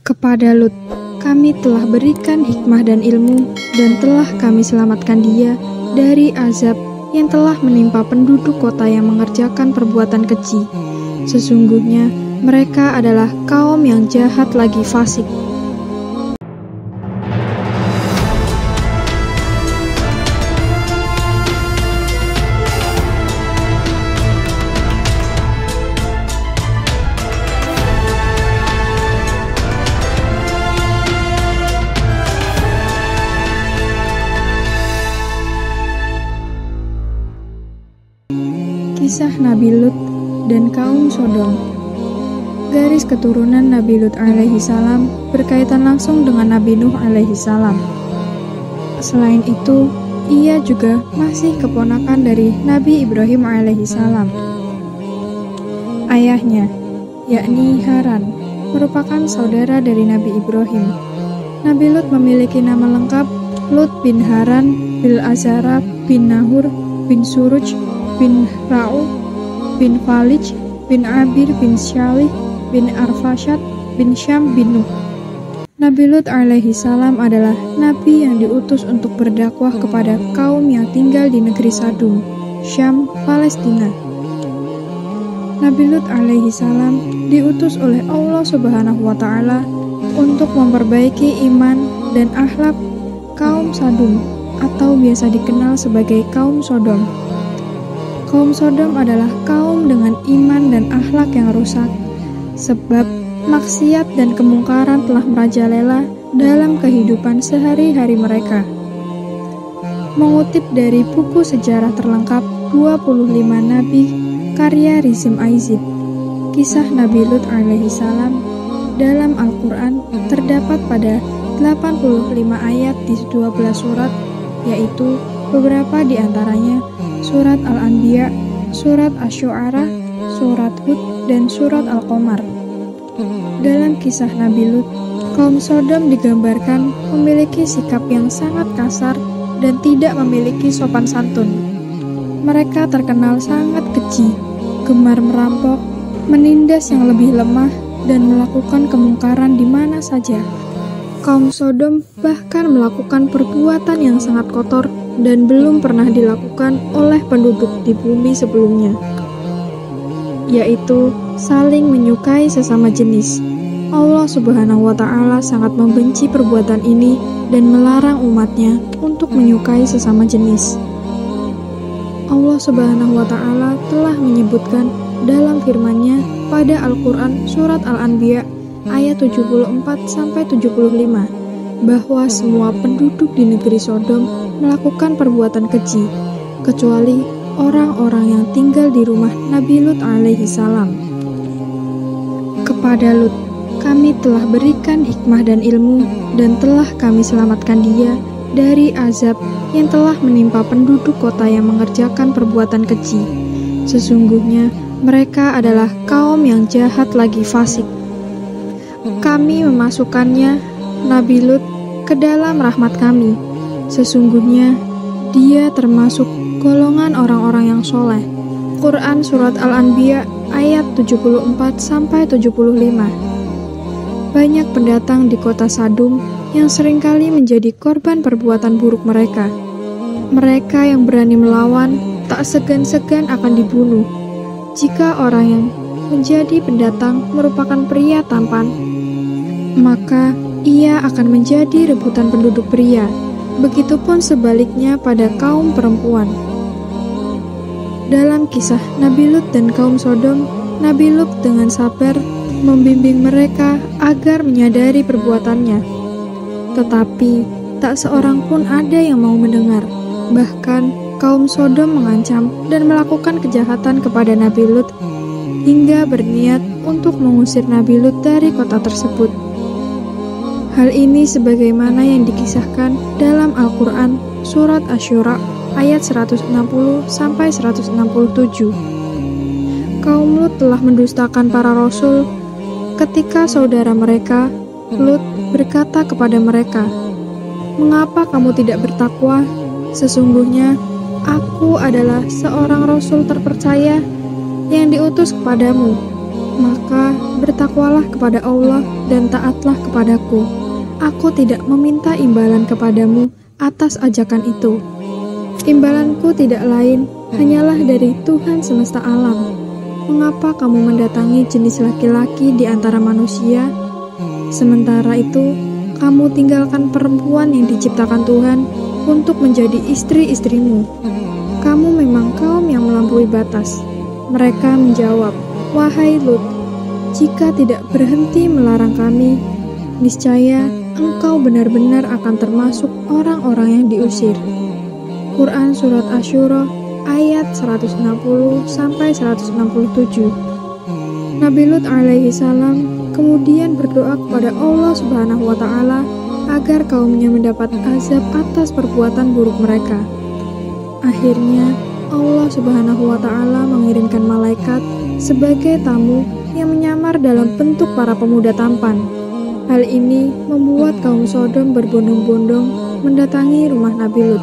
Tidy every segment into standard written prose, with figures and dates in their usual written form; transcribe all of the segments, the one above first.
Kepada Lut, kami telah berikan hikmah dan ilmu, dan telah kami selamatkan dia dari azab yang telah menimpa penduduk kota yang mengerjakan perbuatan keji. Sesungguhnya mereka adalah kaum yang jahat lagi fasik. Kisah Nabi Lut dan kaum Sodom. Garis keturunan Nabi Lut alaihi salam berkaitan langsung dengan Nabi Nuh alaihi salam. Selain itu, ia juga masih keponakan dari Nabi Ibrahim alaihi salam. Ayahnya, yakni Haran, merupakan saudara dari Nabi Ibrahim. Nabi Lut memiliki nama lengkap Lut bin Haran bin Azara bin Nahur bin Suruj bin Ra'u bin Falij bin Abir bin Syalih bin Arfashad bin Syam bin Nuh. Nabi Lut alaihi salam adalah nabi yang diutus untuk berdakwah kepada kaum yang tinggal di negeri Sadum, Syam, Palestina. Nabi Lut alaihi salam diutus oleh Allah Subhanahu wa taala untuk memperbaiki iman dan akhlak kaum Sadum atau biasa dikenal sebagai kaum Sodom. Kaum Sodom adalah kaum dengan iman dan akhlak yang rusak, sebab maksiat dan kemungkaran telah merajalela dalam kehidupan sehari-hari mereka. Mengutip dari buku sejarah terlengkap 25 Nabi karya Rizim Aizid, kisah Nabi Lut alaihi salam dalam Al-Quran terdapat pada 85 ayat di 12 surat, yaitu beberapa di antaranya Surat Al-Anbiya, Surat Asy-Syu'ara, Surat Hud, dan Surat Al-Qamar. Dalam kisah Nabi Lut, kaum Sodom digambarkan memiliki sikap yang sangat kasar dan tidak memiliki sopan santun. Mereka terkenal sangat keji, gemar merampok, menindas yang lebih lemah, dan melakukan kemungkaran di mana saja. Kaum Sodom bahkan melakukan perbuatan yang sangat kotor dan belum pernah dilakukan oleh penduduk di bumi sebelumnya, yaitu saling menyukai sesama jenis. Allah Subhanahu wa taala sangat membenci perbuatan ini dan melarang umatnya untuk menyukai sesama jenis. Allah Subhanahu wa taala telah menyebutkan dalam firman-Nya pada Al-Qur'an surat Al-Anbiya ayat 74-75 bahwa semua penduduk di negeri Sodom melakukan perbuatan keji, kecuali orang-orang yang tinggal di rumah Nabi Lut alaihi salam. Kepada Lut, kami telah berikan hikmah dan ilmu, dan telah kami selamatkan dia dari azab yang telah menimpa penduduk kota yang mengerjakan perbuatan keji. Sesungguhnya mereka adalah kaum yang jahat lagi fasik. Kami memasukkannya, Nabi Lut, ke dalam rahmat kami. Sesungguhnya dia termasuk golongan orang-orang yang soleh. Quran Surat Al-Anbiya ayat 74-75. Banyak pendatang di kota Sadum yang seringkali menjadi korban perbuatan buruk mereka. Mereka yang berani melawan tak segan-segan akan dibunuh. Jika orang yang menjadi pendatang merupakan pria tampan, maka ia akan menjadi rebutan penduduk pria. Begitupun sebaliknya pada kaum perempuan. Dalam kisah Nabi Lut dan kaum Sodom, Nabi Lut dengan sabar membimbing mereka agar menyadari perbuatannya. Tetapi tak seorang pun ada yang mau mendengar. Bahkan kaum Sodom mengancam dan melakukan kejahatan kepada Nabi Lut hingga berniat untuk mengusir Nabi Lut dari kota tersebut. Hal ini sebagaimana yang dikisahkan dalam Al-Quran Surat Asy-Syu'ara ayat 160-167. Kaum Lut telah mendustakan para rasul ketika saudara mereka, Lut, berkata kepada mereka, "Mengapa kamu tidak bertakwa? Sesungguhnya aku adalah seorang rasul terpercaya yang diutus kepadamu." Maka bertakwalah kepada Allah dan taatlah kepadaku. Aku tidak meminta imbalan kepadamu atas ajakan itu. Imbalanku tidak lain hanyalah dari Tuhan semesta alam. Mengapa kamu mendatangi jenis laki-laki di antara manusia? Sementara itu, kamu tinggalkan perempuan yang diciptakan Tuhan untuk menjadi istri-istrimu. Kamu memang kaum yang melampaui batas. Mereka menjawab, "Wahai Lut, jika tidak berhenti melarang kami, niscaya engkau benar-benar akan termasuk orang-orang yang diusir." Quran Surat Asy-Syura ayat 160-167. Nabi Lut alaihi salam kemudian berdoa kepada Allah Subhanahu wa Ta'ala agar kaumnya mendapat azab atas perbuatan buruk mereka. Akhirnya, Allah Subhanahu wa Ta'ala mengirimkan malaikat sebagai tamu yang menyamar dalam bentuk para pemuda tampan. Hal ini membuat kaum Sodom berbondong-bondong mendatangi rumah Nabi Lut.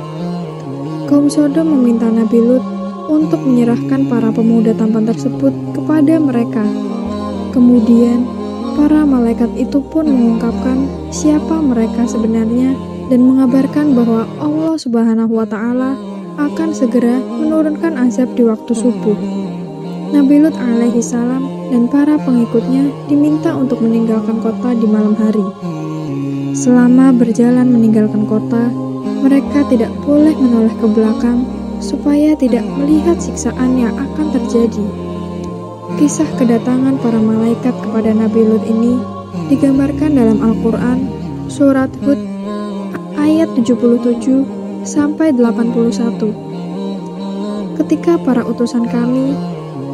Kaum Sodom meminta Nabi Lut untuk menyerahkan para pemuda tampan tersebut kepada mereka. Kemudian, para malaikat itu pun mengungkapkan siapa mereka sebenarnya dan mengabarkan bahwa Allah Subhanahu wa Ta'ala akan segera menurunkan azab di waktu subuh. Nabi Lut alaihi salam dan para pengikutnya diminta untuk meninggalkan kota di malam hari. Selama berjalan meninggalkan kota, mereka tidak boleh menoleh ke belakang supaya tidak melihat siksaan yang akan terjadi. Kisah kedatangan para malaikat kepada Nabi Lut ini digambarkan dalam Al-Quran Surat Hud ayat 77-81. Ketika para utusan kami,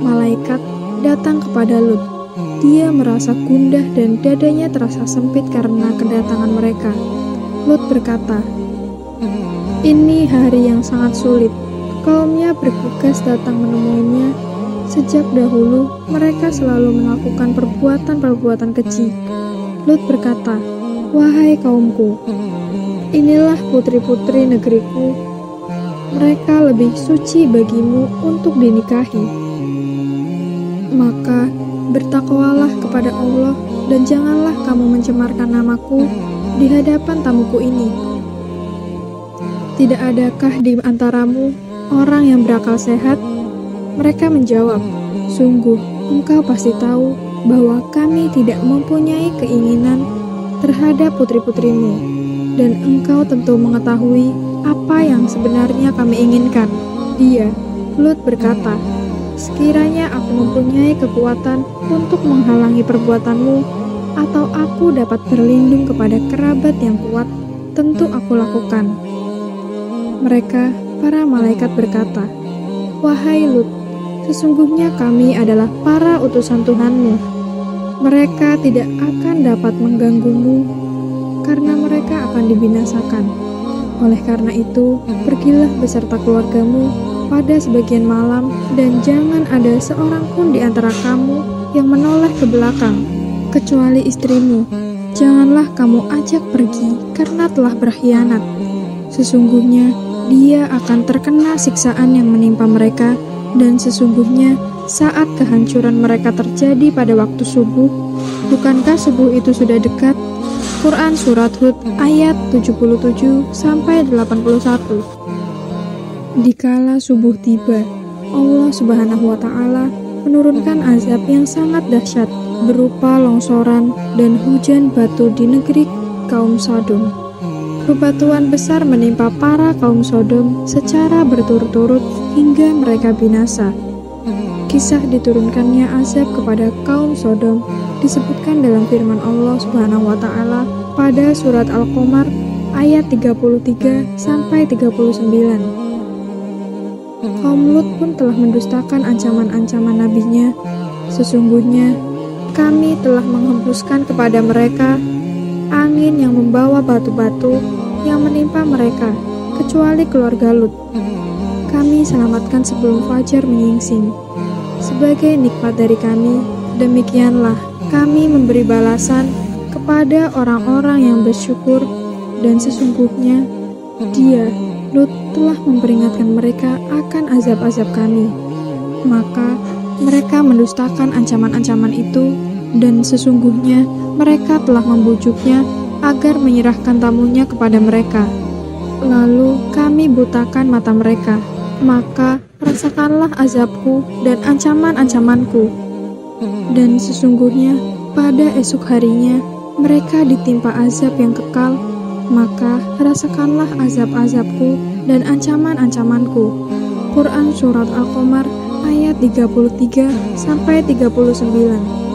malaikat, datang kepada Lut, dia merasa gundah dan dadanya terasa sempit karena kedatangan mereka. Lut berkata, "Ini hari yang sangat sulit. Kaumnya bergegas datang menemuinya. Sejak dahulu, mereka selalu melakukan perbuatan-perbuatan keji." Lut berkata, "Wahai kaumku, inilah putri-putri negeriku. Mereka lebih suci bagimu untuk dinikahi. Maka bertakwalah kepada Allah dan janganlah kamu mencemarkan namaku di hadapan tamuku ini. Tidak adakah di antaramu orang yang berakal sehat?" Mereka menjawab, "Sungguh, engkau pasti tahu bahwa kami tidak mempunyai keinginan terhadap putri-putrimu, dan engkau tentu mengetahui apa yang sebenarnya kami inginkan." Dia, Lut berkata, "Sekiranya aku mempunyai kekuatan untuk menghalangi perbuatanmu, atau aku dapat berlindung kepada kerabat yang kuat, tentu aku lakukan." Mereka, para malaikat berkata, "Wahai Lut, sesungguhnya kami adalah para utusan Tuhanmu. Mereka tidak akan dapat mengganggumu, karena mereka akan dibinasakan. Oleh karena itu, pergilah beserta keluargamu pada sebagian malam, dan jangan ada seorang pun di antara kamu yang menoleh ke belakang, kecuali istrimu. Janganlah kamu ajak pergi karena telah berkhianat. Sesungguhnya dia akan terkena siksaan yang menimpa mereka, dan sesungguhnya saat kehancuran mereka terjadi pada waktu subuh. Bukankah subuh itu sudah dekat?" Quran Surat Hud ayat 77-81. Dikala subuh tiba, Allah Subhanahu wa Ta'ala menurunkan azab yang sangat dahsyat berupa longsoran dan hujan batu di negeri kaum Sodom. Bebatuan besar menimpa para kaum Sodom secara berturut-turut hingga mereka binasa. Kisah diturunkannya azab kepada kaum Sodom disebutkan dalam firman Allah Subhanahu wa Ta'ala pada surat Al-Qamar ayat 33-39. Kaum Lut pun telah mendustakan ancaman-ancaman nabinya. Sesungguhnya kami telah menghembuskan kepada mereka angin yang membawa batu-batu yang menimpa mereka, kecuali keluarga Lut. Kami selamatkan sebelum fajar menyingsing. Sebagai nikmat dari kami, demikianlah kami memberi balasan kepada orang-orang yang bersyukur, dan sesungguhnya Dia, Lut, telah memperingatkan mereka akan azab-azab kami. Maka mereka mendustakan ancaman-ancaman itu Dan sesungguhnya mereka telah membujuknya agar menyerahkan tamunya kepada mereka. Lalu kami butakan mata mereka, maka rasakanlah azabku dan ancaman-ancamanku. Dan sesungguhnya pada esok harinya mereka ditimpa azab yang kekal, maka rasakanlah azab-azabku dan ancaman-ancamanku. Quran Surat Al-Qamar ayat 33-39.